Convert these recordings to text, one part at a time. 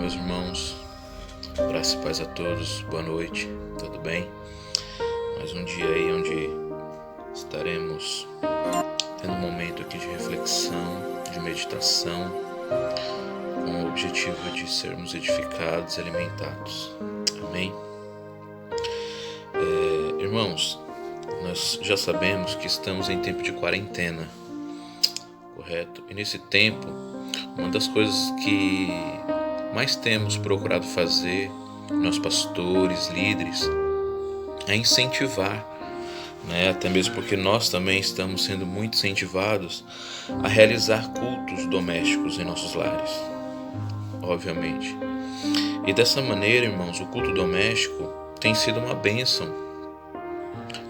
meus irmãos, graça e paz a todos, boa noite, tudo bem? Mais um dia aí onde estaremos tendo um momento aqui de reflexão, de meditação, com o objetivo de sermos edificados e alimentados, amém? Irmãos, nós já sabemos que estamos em tempo de quarentena, correto? E nesse tempo, uma das coisas que mais temos procurado fazer, nós pastores, líderes, é incentivar, até mesmo porque nós também estamos sendo muito incentivados a realizar cultos domésticos em nossos lares, obviamente. E dessa maneira, irmãos, o culto doméstico tem sido uma bênção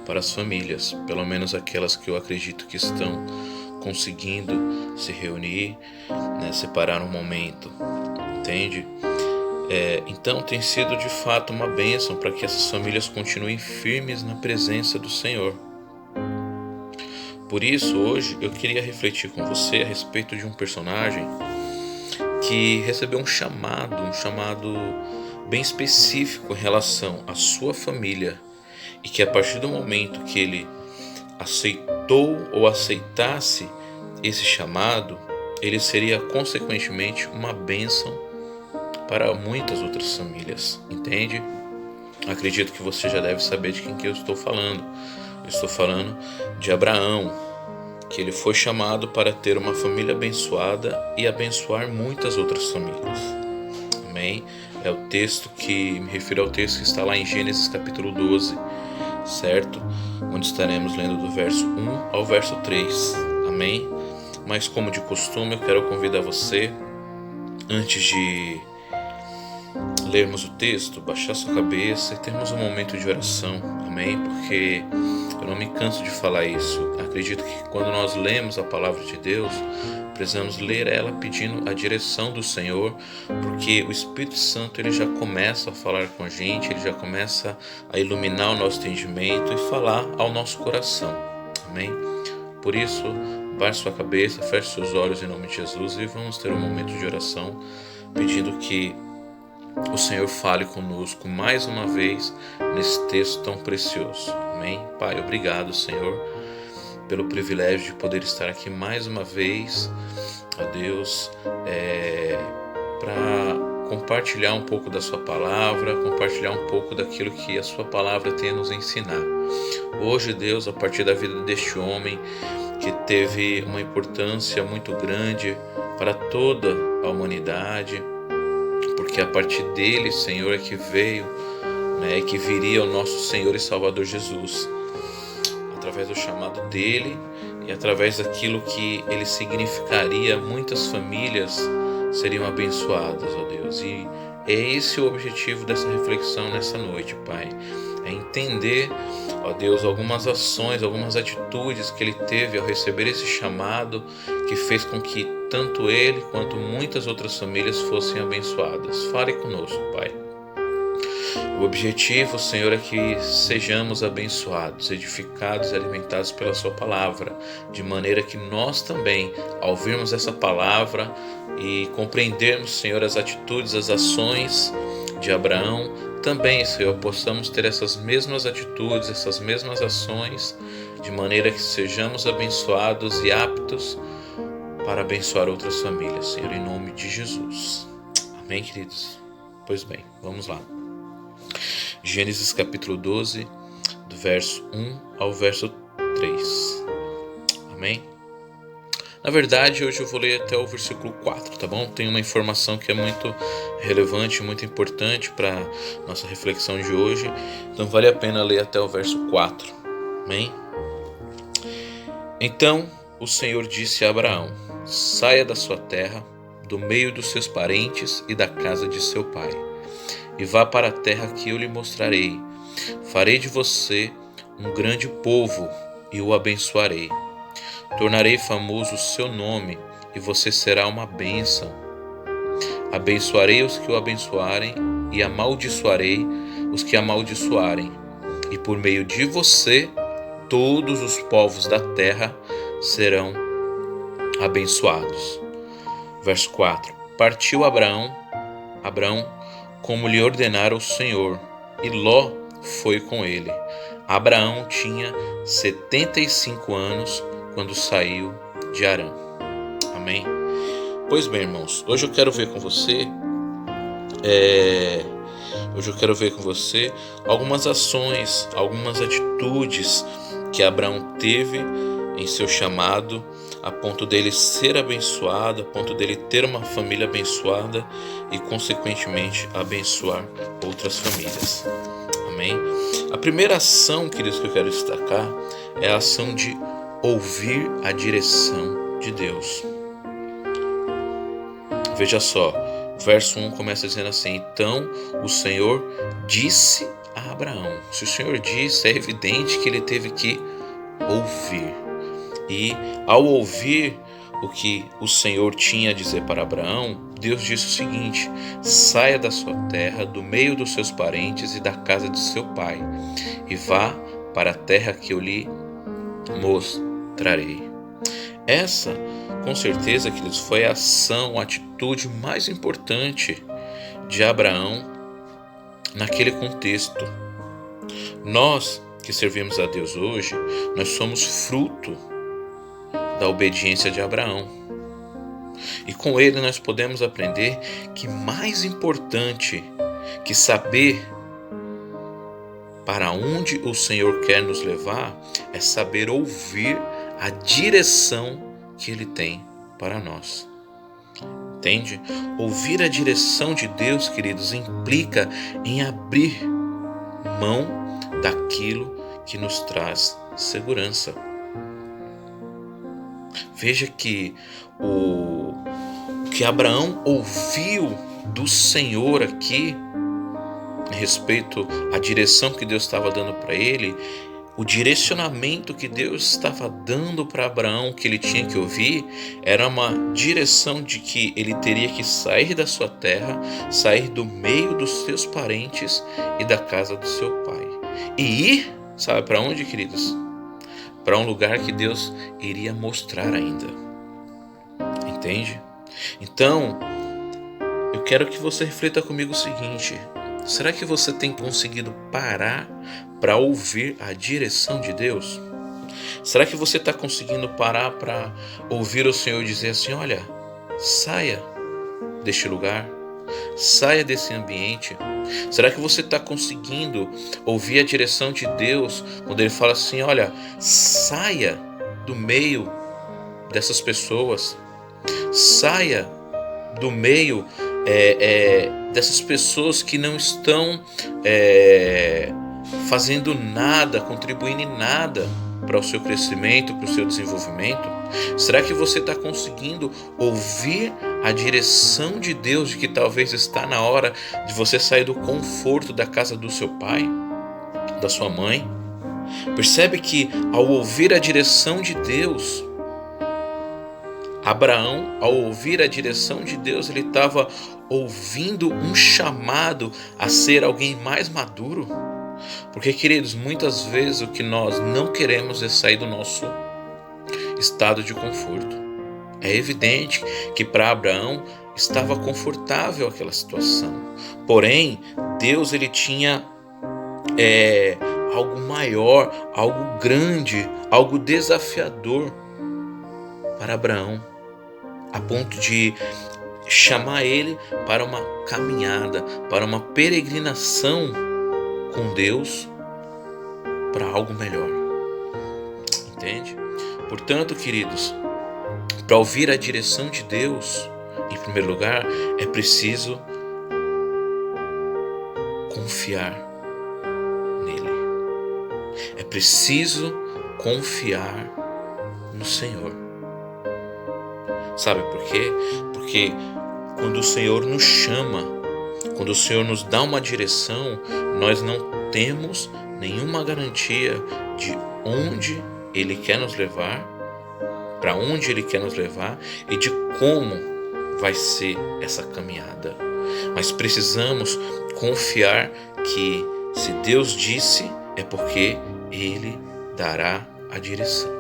para as famílias, pelo menos aquelas que eu acredito que estão conseguindo se reunir, separar um momento, entende? Então tem sido de fato uma bênção para que essas famílias continuem firmes na presença do Senhor. Por isso, hoje eu queria refletir com você a respeito de um personagem que recebeu um chamado bem específico em relação à sua família, e que a partir do momento que ele aceitou ou aceitasse esse chamado, ele seria consequentemente uma bênção para muitas outras famílias, entende? Acredito que você já deve saber de quem que eu estou falando. Eu estou falando de Abraão, que ele foi chamado para ter uma família abençoada e abençoar muitas outras famílias. Amém? É o texto que me refiro ao texto que está lá em Gênesis capítulo 12, certo? Onde estaremos lendo do verso 1 ao verso 3. Amém? Mas como de costume, eu quero convidar você, antes de lermos o texto, baixar sua cabeça e termos um momento de oração, amém? Porque eu não me canso de falar isso. Acredito que quando nós lemos a palavra de Deus, precisamos ler ela pedindo a direção do Senhor, porque o Espírito Santo ele já começa a falar com a gente, ele já começa a iluminar o nosso entendimento e falar ao nosso coração, amém? Por isso, baixe sua cabeça, feche seus olhos em nome de Jesus e vamos ter um momento de oração, pedindo que o Senhor fale conosco mais uma vez nesse texto tão precioso, amém? Pai, obrigado, Senhor, pelo privilégio de poder estar aqui mais uma vez, ó Deus, para compartilhar um pouco da sua palavra, compartilhar um pouco daquilo que a sua palavra tem a nos ensinar. Hoje, Deus, a partir da vida deste homem que teve uma importância muito grande para toda a humanidade, porque a partir dele, Senhor, é que veio, é que viria o nosso Senhor e Salvador Jesus, através do chamado dele e através daquilo que ele significaria, muitas famílias seriam abençoadas, ó Deus. E é esse o objetivo dessa reflexão nessa noite, Pai. É entender, ó Deus, algumas ações, algumas atitudes que ele teve ao receber esse chamado, que fez com que tanto ele quanto muitas outras famílias fossem abençoadas. Fale conosco, Pai. O objetivo, Senhor, é que sejamos abençoados, edificados e alimentados pela sua palavra, de maneira que nós também, ao ouvirmos essa palavra e compreendermos, Senhor, as atitudes, as ações de Abraão, também, Senhor, possamos ter essas mesmas atitudes, essas mesmas ações, de maneira que sejamos abençoados e aptos para abençoar outras famílias, Senhor, em nome de Jesus. Amém, queridos? Pois bem, vamos lá. Gênesis capítulo 12, do verso 1 ao verso 3. Amém? Na verdade, hoje eu vou ler até o versículo 4, tá bom? Tem uma informação que é muito relevante, muito importante para nossa reflexão de hoje, então vale a pena ler até o verso 4. Amém? Então o Senhor disse a Abraão: saia da sua terra, do meio dos seus parentes e da casa de seu pai, e vá para a terra que eu lhe mostrarei. Farei de você um grande povo e o abençoarei. Tornarei famoso o seu nome e você será uma bênção. Abençoarei os que o abençoarem e amaldiçoarei os que amaldiçoarem. E por meio de você, todos os povos da terra serão abençoados. Verso 4. Partiu Abraão Abraão como lhe ordenara o Senhor, e Ló foi com ele. Abraão tinha 75 anos quando saiu de Harã. Amém? Pois bem, irmãos, hoje eu quero ver com você algumas ações, algumas atitudes que Abraão teve em seu chamado, a ponto dele ser abençoado, a ponto dele ter uma família abençoada e, consequentemente, abençoar outras famílias. Amém? A primeira ação, queridos, que eu quero destacar é a ação de ouvir a direção de Deus. Veja só, o verso 1 começa dizendo assim: então o Senhor disse a Abraão. Se o Senhor disse, é evidente que ele teve que ouvir. E ao ouvir o que o Senhor tinha a dizer para Abraão, Deus disse o seguinte: saia da sua terra, do meio dos seus parentes e da casa de seu pai, e vá para a terra que eu lhe mostrarei. Essa, com certeza, queridos, foi a ação, a atitude mais importante de Abraão naquele contexto. Nós que servimos a Deus hoje, nós somos fruto da obediência de Abraão. E com ele nós podemos aprender que mais importante que saber para onde o Senhor quer nos levar é saber ouvir a direção que ele tem para nós. Entende? Ouvir a direção de Deus, queridos, implica em abrir mão daquilo que nos traz segurança. Veja que o que Abraão ouviu do Senhor aqui, em respeito à direção que Deus estava dando para ele, o direcionamento que Deus estava dando para Abraão, que ele tinha que ouvir, era uma direção de que ele teria que sair da sua terra, sair do meio dos seus parentes e da casa do seu pai. E ir, sabe para onde, queridos? Para um lugar que Deus iria mostrar ainda. Entende? Então, eu quero que você reflita comigo o seguinte: será que você tem conseguido parar para ouvir a direção de Deus? Será que você está conseguindo parar para ouvir o Senhor dizer assim: olha, saia deste lugar, saia desse ambiente? Será que você está conseguindo ouvir a direção de Deus quando Ele fala assim: olha, saia do meio dessas pessoas, saia do meio dessas pessoas que não estão fazendo nada, contribuindo em nada para o seu crescimento, para o seu desenvolvimento? Será que você está conseguindo ouvir a direção de Deus, de que talvez está na hora de você sair do conforto da casa do seu pai, da sua mãe? Percebe que ao ouvir a direção de Deus, Abraão, ao ouvir a direção de Deus, ele estava ouvindo um chamado a ser alguém mais maduro. Porque, queridos, muitas vezes o que nós não queremos é sair do nosso estado de conforto. É evidente que para Abraão estava confortável aquela situação. Porém, Deus ele tinha algo maior, algo grande, algo desafiador para Abraão, a ponto de chamar ele para uma caminhada, para uma peregrinação com Deus, para algo melhor. Entende? Portanto, queridos, para ouvir a direção de Deus, em primeiro lugar, é preciso confiar nele. É preciso confiar no Senhor. Sabe por quê? Porque quando o Senhor nos chama, quando o Senhor nos dá uma direção, nós não temos nenhuma garantia de onde Ele quer nos levar, para onde Ele quer nos levar e de como vai ser essa caminhada. Mas precisamos confiar que se Deus disse, é porque Ele dará a direção.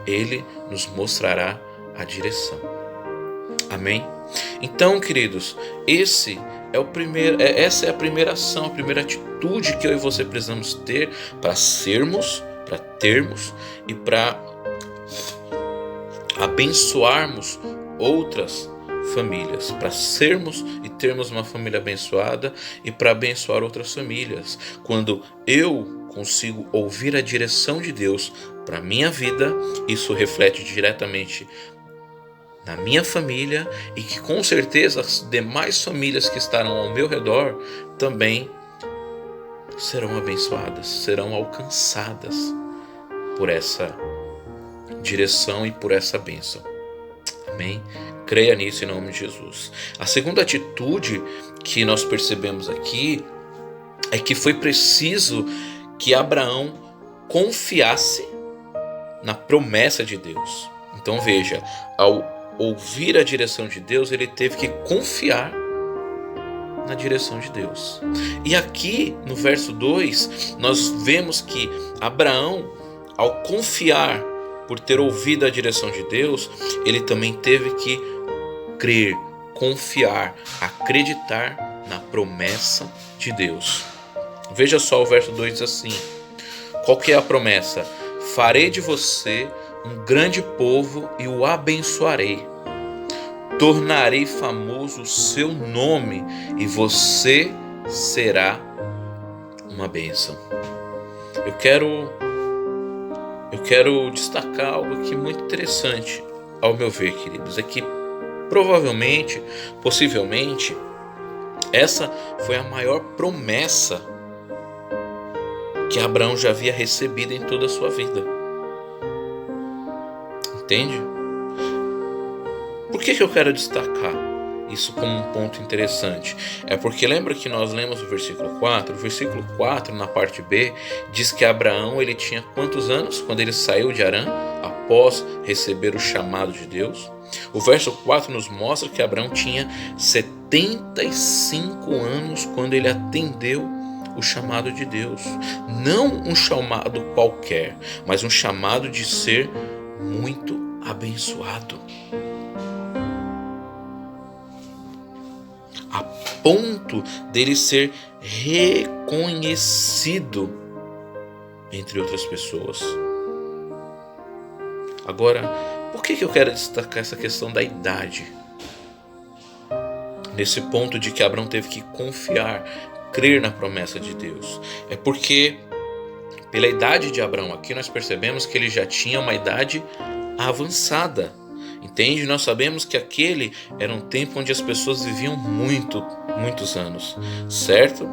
Ele nos mostrará a direção. Amém? Então, queridos, essa é a primeira ação, a primeira atitude que eu e você precisamos ter para termos e para abençoarmos outras famílias, para sermos e termos uma família abençoada e para abençoar outras famílias. Quando eu consigo ouvir a direção de Deus para minha vida, isso reflete diretamente na minha família e que com certeza as demais famílias que estarão ao meu redor também serão abençoadas, serão alcançadas por essa direção e por essa bênção. Amém? Creia nisso em nome de Jesus. A segunda atitude que nós percebemos aqui é que foi preciso que Abraão confiasse na promessa de Deus. Então veja, ao ouvir a direção de Deus, ele teve que confiar na direção de Deus. E aqui no verso 2, nós vemos que Abraão, ao confiar por ter ouvido a direção de Deus, ele também teve que crer, confiar, acreditar na promessa de Deus. Veja só, o verso 2 diz assim: qual que é a promessa? Farei de você um grande povo e o abençoarei. Tornarei famoso o seu nome e você será uma bênção. Eu quero destacar algo aqui muito interessante, ao meu ver, queridos. É que possivelmente, essa foi a maior promessa que Abraão já havia recebido em toda a sua vida. Entende? Por que eu quero destacar isso como um ponto interessante? É porque lembra que nós lemos o versículo 4? O versículo 4, na parte B, diz que Abraão ele tinha quantos anos quando ele saiu de Harã, após receber o chamado de Deus? O verso 4 nos mostra que Abraão tinha 75 anos quando ele atendeu o chamado de Deus. Não um chamado qualquer, mas um chamado de ser muito abençoado, a ponto dele ser reconhecido entre outras pessoas. Agora, por que eu quero destacar essa questão da idade? Nesse ponto de que Abraão teve que confiar, crer na promessa de Deus. É porque, pela idade de Abraão aqui, nós percebemos que ele já tinha uma idade avançada. Entende? Nós sabemos que aquele era um tempo onde as pessoas viviam muitos anos, certo?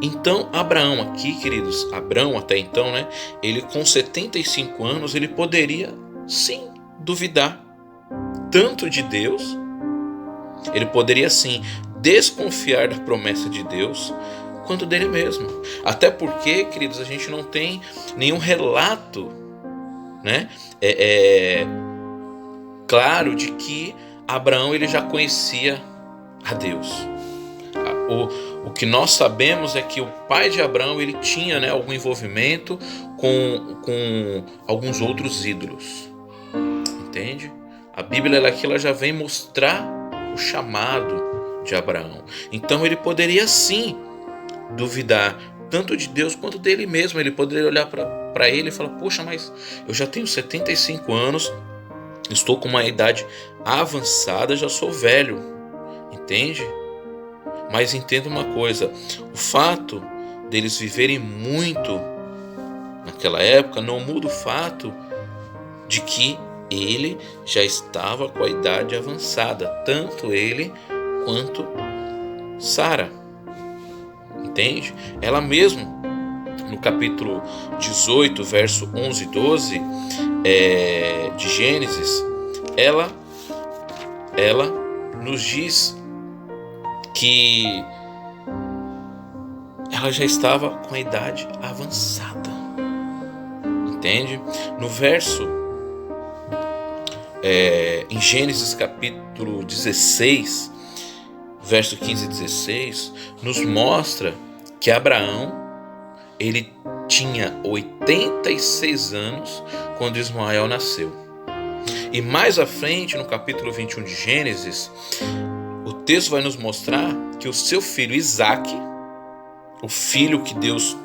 Então, Abraão aqui, queridos, Abraão até então, né? Ele com 75 anos, ele poderia, sim, duvidar tanto de Deus, ele poderia, sim, desconfiar da promessa de Deus, quanto dele mesmo. Até porque, queridos, a gente não tem nenhum relato, né? Claro de que Abraão ele já conhecia a Deus. O que nós sabemos é que o pai de Abraão ele tinha, né, algum envolvimento com alguns outros ídolos. Entende? A Bíblia aqui ela já vem mostrar o chamado de Abraão. Então ele poderia sim duvidar tanto de Deus quanto dele mesmo. Ele poderia olhar para ele e falar: poxa, mas eu já tenho 75 anos, estou com uma idade avançada, já sou velho. Entende? Mas entenda uma coisa: o fato deles viverem muito naquela época não muda o fato de que ele já estava com a idade avançada, tanto ele quanto Sara. Entende? Ela mesmo, no capítulo 18, verso 11 e 12 de Gênesis, ela nos diz que ela já estava com a idade avançada. Entende? No verso em Gênesis capítulo 16, verso 15 e 16, nos mostra que Abraão ele tinha 86 anos quando Ismael nasceu. E mais à frente, no capítulo 21 de Gênesis, o texto vai nos mostrar que o seu filho Isaque, o filho que Deus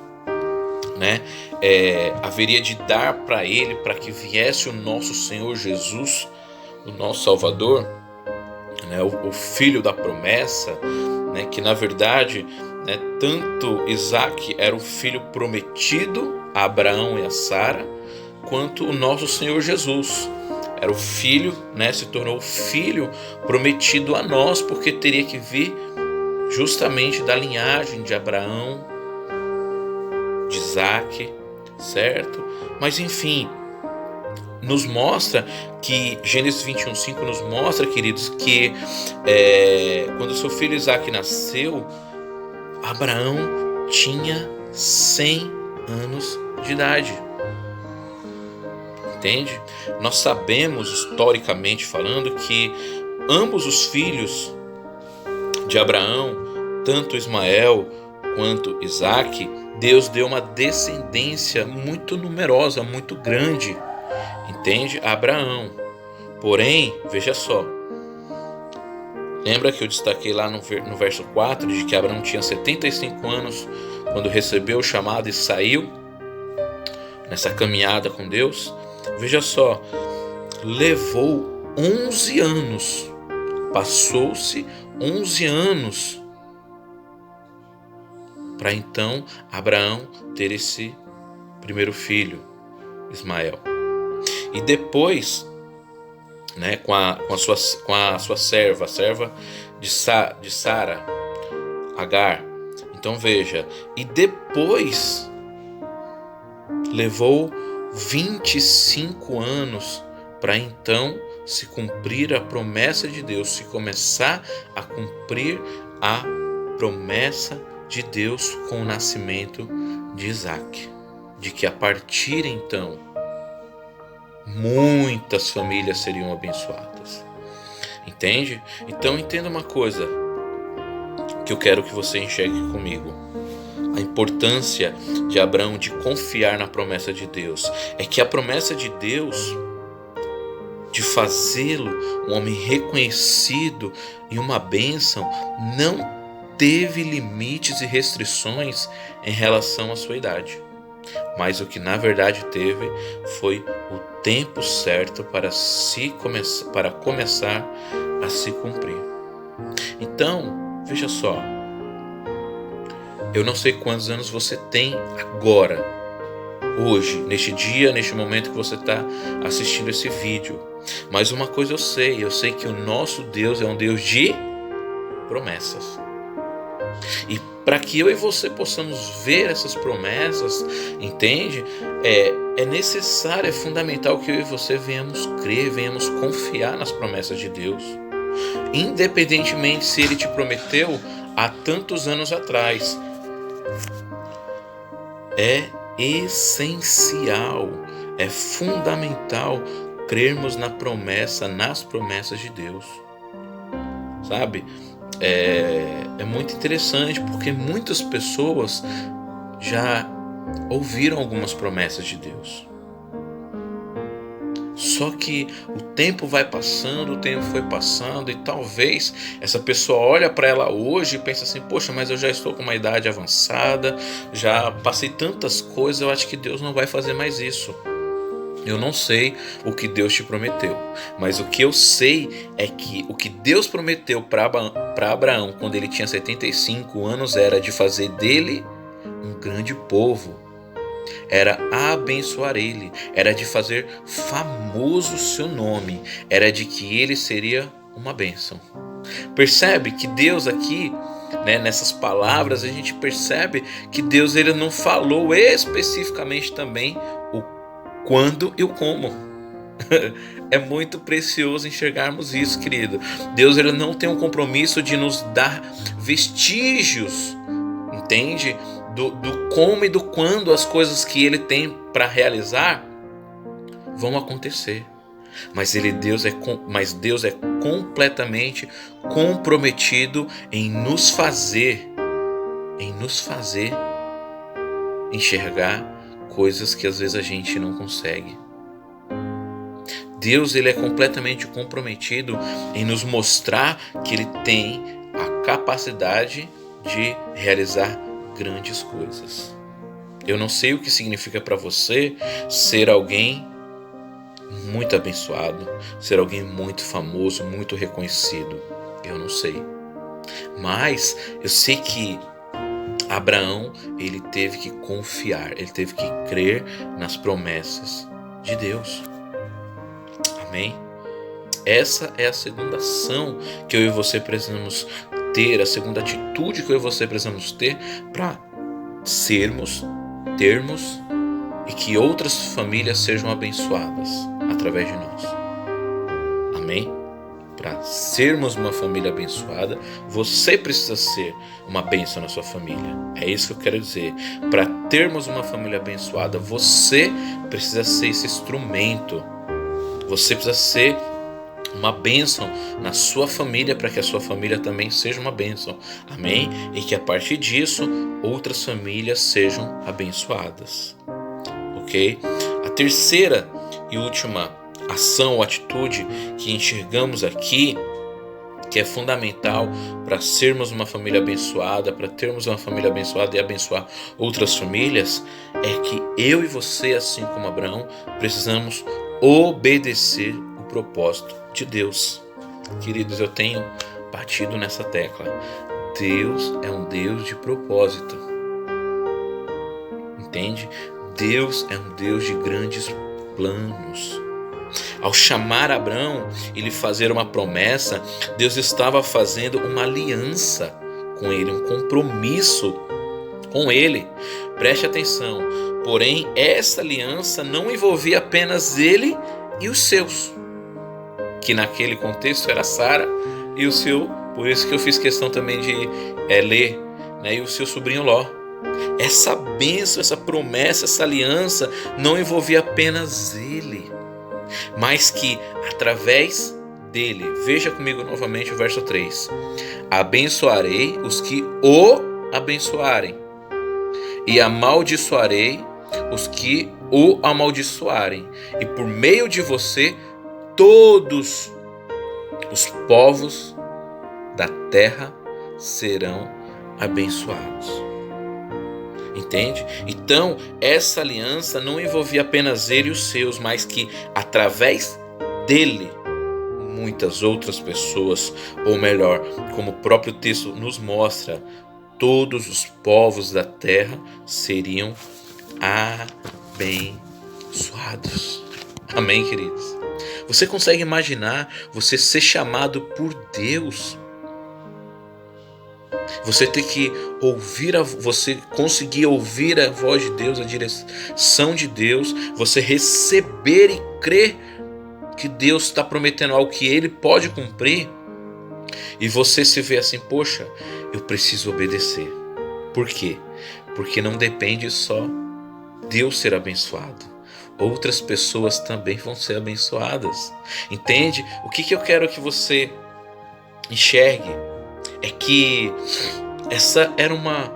haveria de dar para ele, para que viesse o nosso Senhor Jesus, o nosso Salvador, o filho da promessa, que na verdade, tanto Isaque era o filho prometido a Abraão e a Sara, quanto o nosso Senhor Jesus era o filho, se tornou o filho prometido a nós, porque teria que vir justamente da linhagem de Abraão, de Isaque, certo? Mas enfim, nos mostra que Gênesis 21:5 nos mostra, queridos, que quando seu filho Isaque nasceu, Abraão tinha 100 anos de idade. Entende? Nós sabemos, historicamente falando, que ambos os filhos de Abraão, tanto Ismael quanto Isaque, Deus deu uma descendência muito numerosa, muito grande, entende? A Abraão. Porém, veja só, lembra que eu destaquei lá no verso 4 de que Abraão tinha 75 anos quando recebeu o chamado e saiu nessa caminhada com Deus? Veja só, levou 11 anos, passou-se 11 anos para então Abraão ter esse primeiro filho, Ismael. E depois, com a sua serva, a serva de Sara, Agar. Então veja, e depois levou 25 anos para então se cumprir a promessa de Deus, se começar a cumprir a promessa de Deus com o nascimento de Isaque, de que a partir então muitas famílias seriam abençoadas. Entende? Então entenda uma coisa que eu quero que você enxergue comigo. A importância de Abraão de confiar na promessa de Deus é que a promessa de Deus de fazê-lo um homem reconhecido e uma bênção não teve limites e restrições em relação à sua idade. Mas o que na verdade teve foi o tempo certo para começar a se cumprir. Então, veja só, eu não sei quantos anos você tem agora, hoje, neste dia, neste momento que você está assistindo esse vídeo. Mas uma coisa eu sei que o nosso Deus é um Deus de promessas. E para que eu e você possamos ver essas promessas, entende? É necessário, é fundamental que eu e você venhamos crer, venhamos confiar nas promessas de Deus. Independentemente se Ele te prometeu há tantos anos atrás. É essencial, é fundamental crermos nas promessas de Deus. Sabe? É muito interessante porque muitas pessoas já ouviram algumas promessas de Deus. Só que o tempo vai passando, o tempo foi passando e talvez essa pessoa olha para ela hoje e pensa assim, poxa, mas eu já estou com uma idade avançada, já passei tantas coisas, eu acho que Deus não vai fazer mais isso. Eu não sei o que Deus te prometeu, mas o que eu sei é que o que Deus prometeu para Abraão quando ele tinha 75 anos era de fazer dele um grande povo. Era abençoar ele, era de fazer famoso o seu nome, era de que ele seria uma bênção. Percebe que Deus aqui, nessas palavras, a gente percebe que Deus ele não falou especificamente também o quando e o como. É muito precioso enxergarmos isso, querido. Deus ele não tem um compromisso de nos dar vestígios, entende? Do como e do quando as coisas que Ele tem para realizar vão acontecer. Mas Deus é completamente comprometido em nos fazer enxergar coisas que às vezes a gente não consegue. Deus, ele é completamente comprometido em nos mostrar que ele tem a capacidade de realizar grandes coisas. Eu não sei o que significa para você ser alguém muito abençoado, ser alguém muito famoso, muito reconhecido. Eu não sei. Mas eu sei que Abraão, ele teve que confiar, ele teve que crer nas promessas de Deus. Amém? Essa é a segunda ação que eu e você precisamos ter, a segunda atitude que eu e você precisamos ter para termos e que outras famílias sejam abençoadas através de nós. Amém? Para sermos uma família abençoada, você precisa ser uma bênção na sua família. É isso que eu quero dizer. Para termos uma família abençoada, você precisa ser esse instrumento. Você precisa ser uma bênção na sua família, para que a sua família também seja uma bênção. Amém? E que a partir disso, outras famílias sejam abençoadas. Ok? A terceira e última ação ou atitude que enxergamos aqui, que é fundamental para sermos uma família abençoada, para termos uma família abençoada e abençoar outras famílias, é que eu e você, assim como Abraão, precisamos obedecer o propósito de Deus. Queridos, eu tenho batido nessa tecla. Deus é um Deus de propósito. Entende? Deus é um Deus de grandes planos. Ao chamar Abraão e lhe fazer uma promessa, Deus estava fazendo uma aliança com ele, um compromisso com ele. Preste atenção, porém essa aliança não envolvia apenas ele e os seus, que naquele contexto era Sara e o seu, por isso que eu fiz questão também de ler, né, e o seu sobrinho Ló. Essa bênção, essa promessa, essa aliança não envolvia apenas ele, mas que através dele, veja comigo novamente o verso 3, abençoarei os que o abençoarem e amaldiçoarei os que o amaldiçoarem, e por meio de você todos os povos da terra serão abençoados. Entende? Então, essa aliança não envolvia apenas ele e os seus, mas que através dele, muitas outras pessoas, ou melhor, como o próprio texto nos mostra, todos os povos da terra seriam abençoados. Amém, queridos? Você consegue imaginar você ser chamado por Deus? Você ter que você conseguir ouvir a voz de Deus, a direção de Deus, você receber e crer que Deus está prometendo algo que Ele pode cumprir, e você se vê assim, poxa, eu preciso obedecer. Por quê? Porque não depende só de eu ser abençoado, outras pessoas também vão ser abençoadas. Entende? O que eu quero que você enxergue é que essa era uma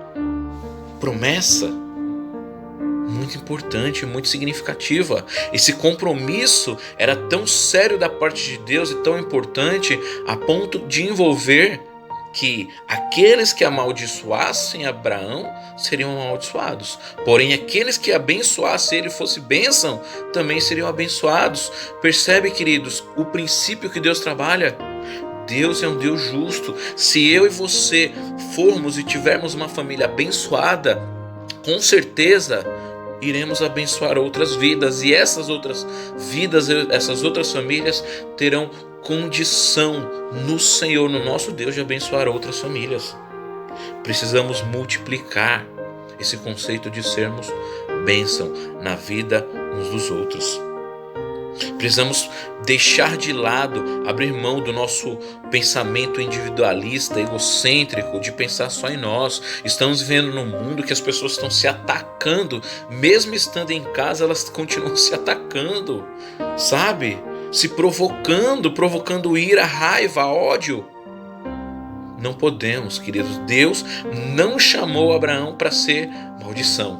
promessa muito importante, muito significativa. Esse compromisso era tão sério da parte de Deus e tão importante a ponto de envolver que aqueles que amaldiçoassem Abraão seriam amaldiçoados, porém aqueles que abençoassem ele, fosse bênção, também seriam abençoados. Percebe, queridos, o princípio que Deus trabalha? Deus é um Deus justo. Se eu e você formos e tivermos uma família abençoada, com certeza iremos abençoar outras vidas, e essas outras vidas, essas outras famílias terão condição no Senhor, no nosso Deus, de abençoar outras famílias. Precisamos multiplicar esse conceito de sermos bênção na vida uns dos outros. Precisamos deixar de lado, abrir mão do nosso pensamento individualista, egocêntrico, de pensar só em nós. Estamos vivendo num mundo que as pessoas estão se atacando, mesmo estando em casa, elas continuam se atacando, sabe? Se provocando ira, raiva, ódio. Não podemos, queridos. Deus não chamou Abraão para ser maldição.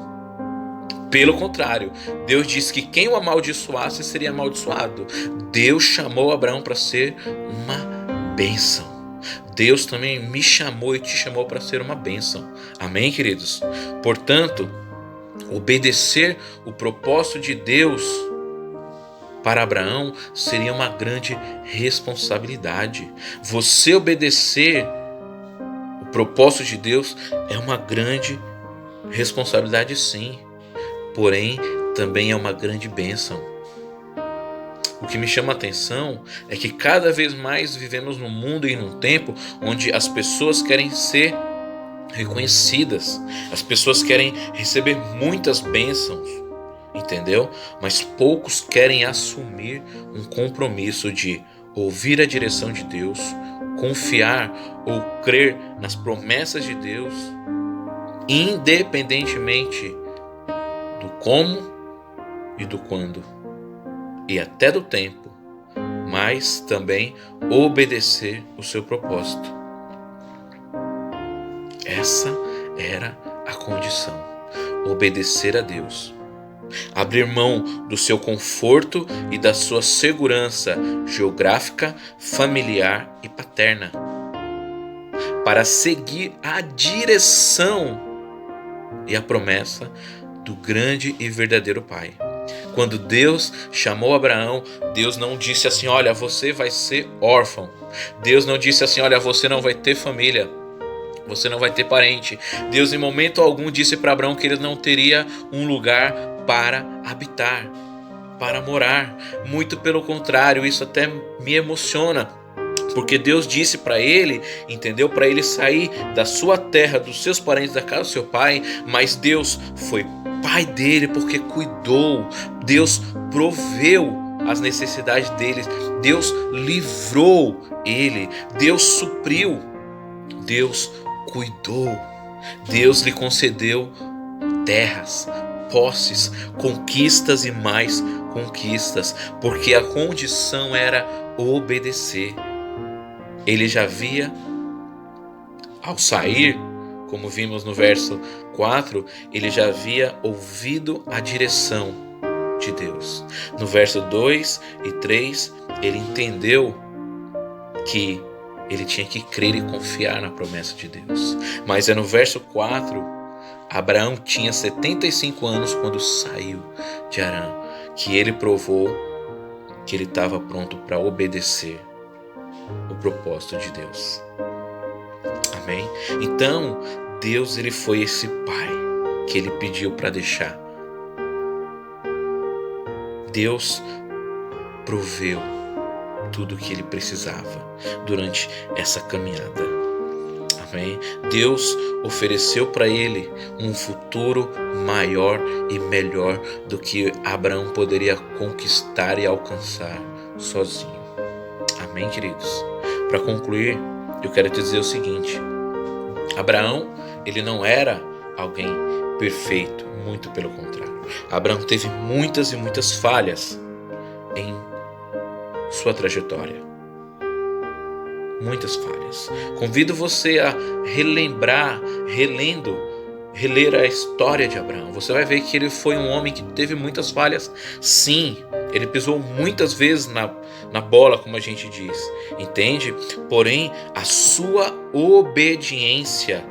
Pelo contrário, Deus disse que quem o amaldiçoasse seria amaldiçoado. Deus chamou Abraão para ser uma bênção. Deus também me chamou e te chamou para ser uma bênção. Amém, queridos? Portanto, obedecer o propósito de Deus para Abraão seria uma grande responsabilidade. Você obedecer o propósito de Deus é uma grande responsabilidade, sim. Porém, também é uma grande bênção. O que me chama a atenção é que cada vez mais vivemos num mundo e num tempo onde as pessoas querem ser reconhecidas, as pessoas querem receber muitas bênçãos, entendeu? Mas poucos querem assumir um compromisso de ouvir a direção de Deus, confiar ou crer nas promessas de Deus, independentemente do como e do quando, e até do tempo, mas também obedecer o seu propósito. Essa era a condição: obedecer a Deus, abrir mão do seu conforto e da sua segurança geográfica, familiar e paterna, para seguir a direção e a promessa do grande e verdadeiro Pai. Quando Deus chamou Abraão, Deus não disse assim: olha, você vai ser órfão. Deus não disse assim: olha, você não vai ter família, você não vai ter parente. Deus em momento algum disse para Abraão que ele não teria um lugar para habitar, para morar. Muito pelo contrário, isso até me emociona, porque Deus disse para ele, entendeu? Para ele sair da sua terra, dos seus parentes, da casa do seu pai. Mas Deus foi pai dele porque cuidou. Deus proveu as necessidades deles. Deus livrou ele. Deus supriu. Deus cuidou. Deus lhe concedeu terras, posses, conquistas e mais conquistas, porque a condição era obedecer. Ele já havia, ao sair, como vimos no verso 4, ele já havia ouvido a direção de Deus. No verso 2 e 3, ele entendeu que ele tinha que crer e confiar na promessa de Deus. Mas é no verso 4, Abraão tinha 75 anos quando saiu de Harã, que ele provou que ele estava pronto para obedecer o propósito de Deus. Amém? Então, Deus, ele foi esse pai que ele pediu para deixar. Deus proveu tudo o que ele precisava durante essa caminhada. Amém? Deus ofereceu para ele um futuro maior e melhor do que Abraão poderia conquistar e alcançar sozinho. Amém, queridos? Para concluir, eu quero te dizer o seguinte: Abraão, ele não era alguém perfeito, muito pelo contrário. Abraão teve muitas e muitas falhas em sua trajetória. Muitas falhas. Convido você a reler a história de Abraão. Você vai ver que ele foi um homem que teve muitas falhas. Sim, ele pisou muitas vezes na bola, como a gente diz, entende? Porém, a sua obediência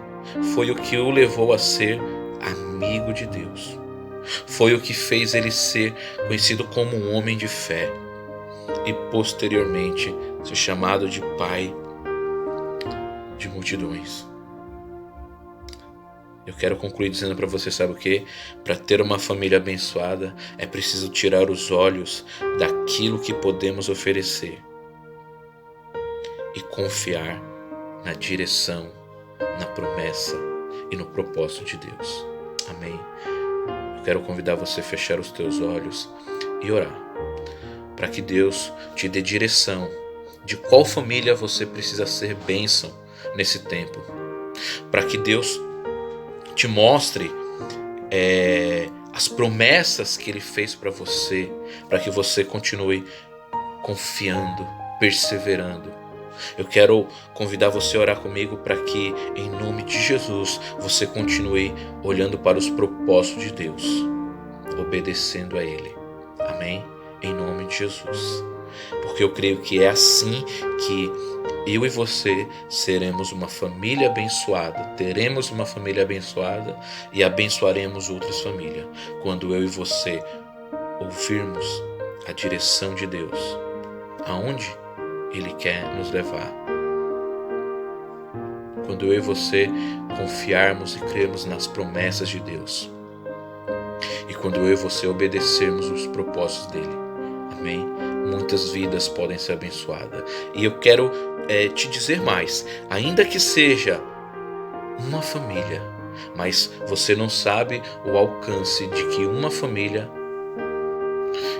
foi o que o levou a ser amigo de Deus. Foi o que fez ele ser conhecido como um homem de fé e posteriormente ser chamado de pai de multidões. Eu quero concluir dizendo para você, sabe o que? Para ter uma família abençoada é preciso tirar os olhos daquilo que podemos oferecer e confiar na direção, na promessa e no propósito de Deus. Amém? Eu quero convidar você a fechar os teus olhos e orar para que Deus te dê direção de qual família você precisa ser bênção nesse tempo, para que Deus te mostre as promessas que Ele fez para você, para que você continue confiando, perseverando. Eu quero convidar você a orar comigo para que, em nome de Jesus, você continue olhando para os propósitos de Deus. obedecendo a Ele. Amém? Em nome de Jesus. Porque eu creio que é assim que eu e você seremos uma família abençoada, teremos uma família abençoada e abençoaremos outras famílias. Quando eu e você ouvirmos a direção de Deus, aonde Ele quer nos levar. Quando eu e você confiarmos e crermos nas promessas de Deus. E quando eu e você obedecermos os propósitos dEle. Amém? Muitas vidas podem ser abençoadas. E eu quero te dizer mais. Ainda que seja uma família, mas você não sabe o alcance de que uma família...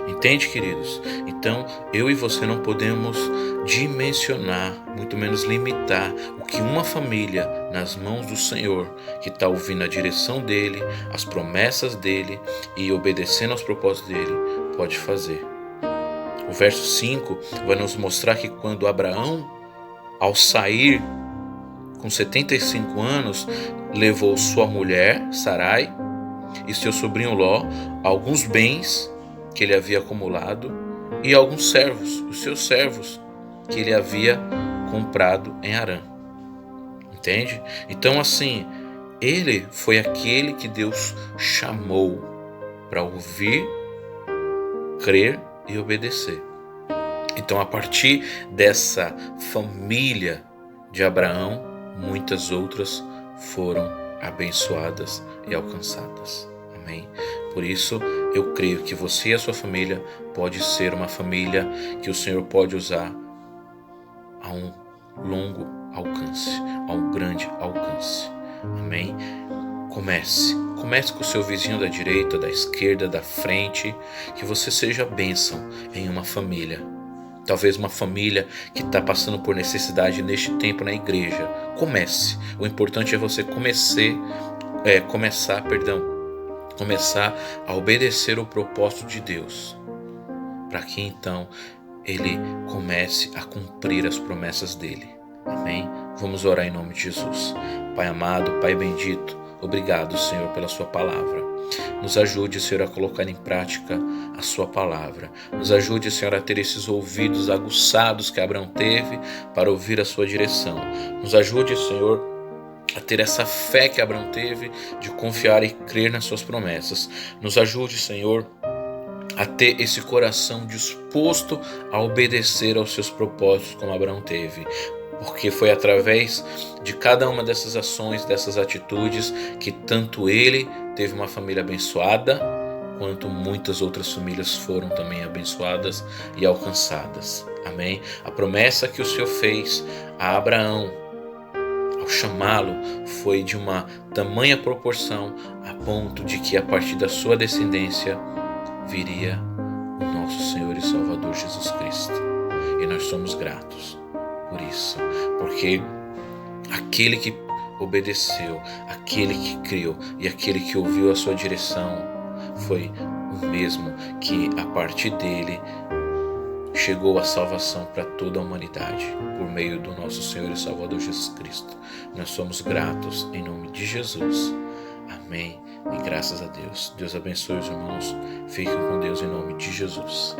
Entende, queridos? Então, eu e você não podemos dimensionar, muito menos limitar o que uma família nas mãos do Senhor, que está ouvindo a direção dEle, as promessas dEle e obedecendo aos propósitos dEle, pode fazer. O verso 5 vai nos mostrar que quando Abraão, ao sair com 75 anos, levou sua mulher, Sarai, e seu sobrinho Ló, alguns bens que ele havia acumulado e alguns servos, os seus servos, que ele havia comprado em Harã. Entende? Então assim, ele foi aquele que Deus chamou para ouvir, crer e obedecer. Então a partir dessa família de Abraão, muitas outras foram abençoadas e alcançadas. Amém? Por isso, eu creio que você e a sua família pode ser uma família que o Senhor pode usar a um longo alcance, a um grande alcance. Amém? Comece com o seu vizinho da direita, da esquerda, da frente, que você seja bênção em uma família. Talvez uma família que está passando por necessidade neste tempo na igreja. Comece. O importante é você começar a obedecer o propósito de Deus, para que então Ele comece a cumprir as promessas dEle. Amém? Vamos orar em nome de Jesus. Pai amado, Pai bendito, obrigado, Senhor, pela sua palavra. Nos ajude, Senhor, a colocar em prática a sua palavra. Nos ajude, Senhor, a ter esses ouvidos aguçados que Abraão teve para ouvir a sua direção. Nos ajude, Senhor, a ter essa fé que Abraão teve de confiar e crer nas suas promessas. Nos ajude, Senhor, a ter esse coração disposto a obedecer aos seus propósitos como Abraão teve. Porque foi através de cada uma dessas ações, dessas atitudes, que tanto ele teve uma família abençoada, quanto muitas outras famílias foram também abençoadas e alcançadas. Amém? A promessa que o Senhor fez a Abraão, ao chamá-lo, foi de uma tamanha proporção a ponto de que a partir da sua descendência viria o nosso Senhor e Salvador Jesus Cristo. E nós somos gratos por isso, porque aquele que obedeceu, aquele que creu e aquele que ouviu a sua direção foi o mesmo que a partir dele chegou a salvação para toda a humanidade, por meio do nosso Senhor e Salvador Jesus Cristo. Nós somos gratos em nome de Jesus. Amém. E graças a Deus. Deus abençoe os irmãos. Fiquem com Deus em nome de Jesus.